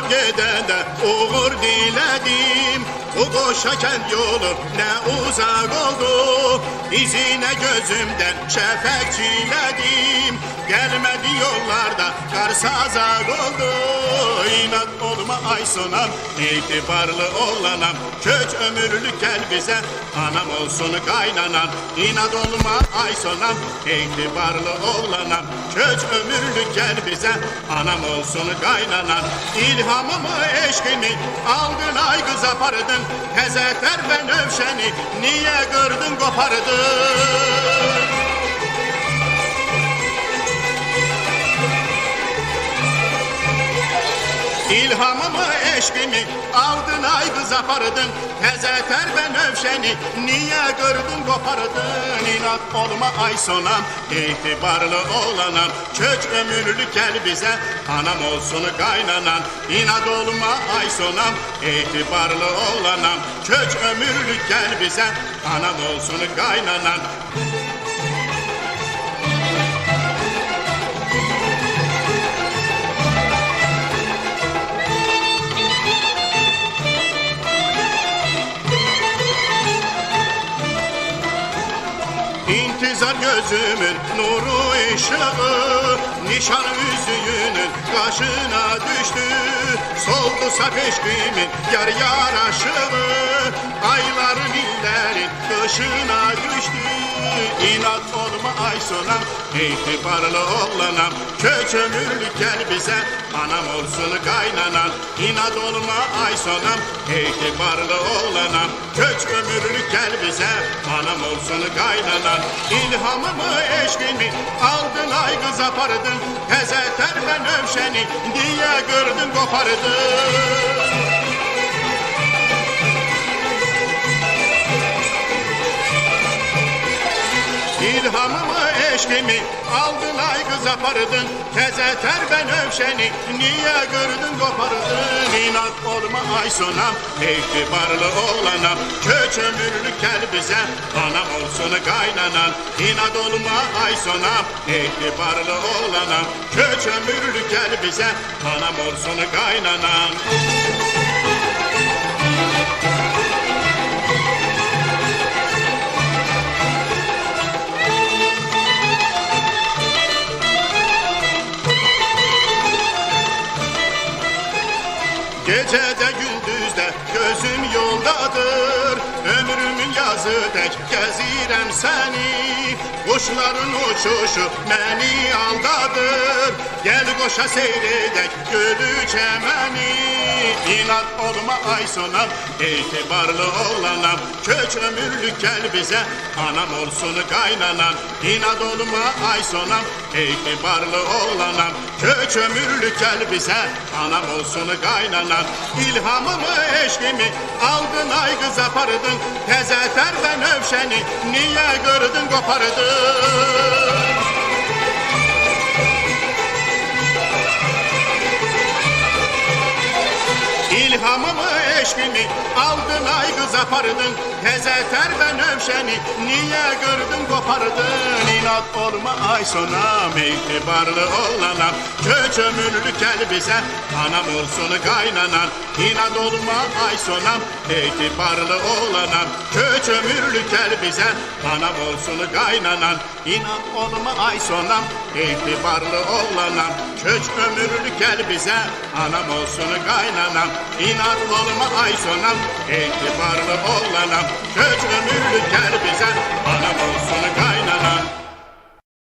gedende uğur diledim. Bu koşarken yolu ne uzak oldu, izine gözümden şefek çiledim. Gelmedi yollarda kar sazak oldu. İnat olma ay sonam, itibarlı oğlanam. Köç ömürlük gel bize, anam olsun kaynanan. İnat olma ay sonam, itibarlı oğlanam. Köç ömürlük gel bize, anam olsun kaynanan. İlhamımı eşkimi aldın ay kız apardın. Tezeter ben övşeni niye gördün kopardın? İlhamımı eşkimi aldın ay kız apardın. Tezeter ben övşeni niye gördün kopardın? İnat olma ay sonam, itibarlı oğlanam. Kök ömürlük gel bize, anam olsun kaynanan. İnat olma ay sonam, itibarlı oğlanam. Kök ömürlük gel bize, anam olsun kaynanan. İntizar gözümün nuru ışığı, nişan yüzüğünün kaşına düştü. Soldu saf eşkimin yar yaraşığı, ayların illerin kışına düştü. İnat olma ay sonam, itibarlı oğlanam. Kök ömürlük gel bize, anam olsun kaynanan. İnat olma ay sonam, itibarlı oğlanam. Kök ömürlük gel bize, anam olsun kaynanan. İlhamımı eşkimi aldın ay kız apardın. Tezeter ben övşeni diye gördün kopardın. İlhamımı eşkimi aldın ay kız apardın. Tezeter ben övşeni niye gördün kopardın? İnat olma ay sonam, itibarlı oğlanam. Kök ömürlük gel bize, anam olsun kaynanan. İnat olma ay sonam, itibarlı oğlanam. Kök ömürlük gel bize, anam olsun kaynanan. Gecede gündüzde gözüm yoldadır. Ömrümün yazı tek gezirem seni. Kuşların uçuşu beni aldadır. Gel koşa seyredek gölü çemeni. İnat olma ay sonam, itibarlı oğlanam. Kök ömürlük gel bize, anam olsun kaynanan. İnat olma ay sonam, itibarlı oğlanam. Kök ömürlük gel bize, anam olsun kaynanan. İlhamımı eşkimi aldın ay kız apardın. Tezeter ben övşeni niye gördün kopardın? İlhamımı eşkimi aldın ay kız apardın. Tezeter ben övşeni niye gördün kopardın? İnat olma ay sonam, itibarlı oğlanam. Kök ömürlük gel bize, anam olsun kaynanan. İnat olma ay sonam, itibarlı oğlanam. Kök ömürlük gel bize, anam olsun kaynanan. İnat olma ay sonam, itibarlı oğlanam. Kök ömürlük gel bize, anam olsun kaynanan. İnat olma ay sonam, itibarlı oğlanam. Kök ömürlük gel bize, anam olsun kaynanan.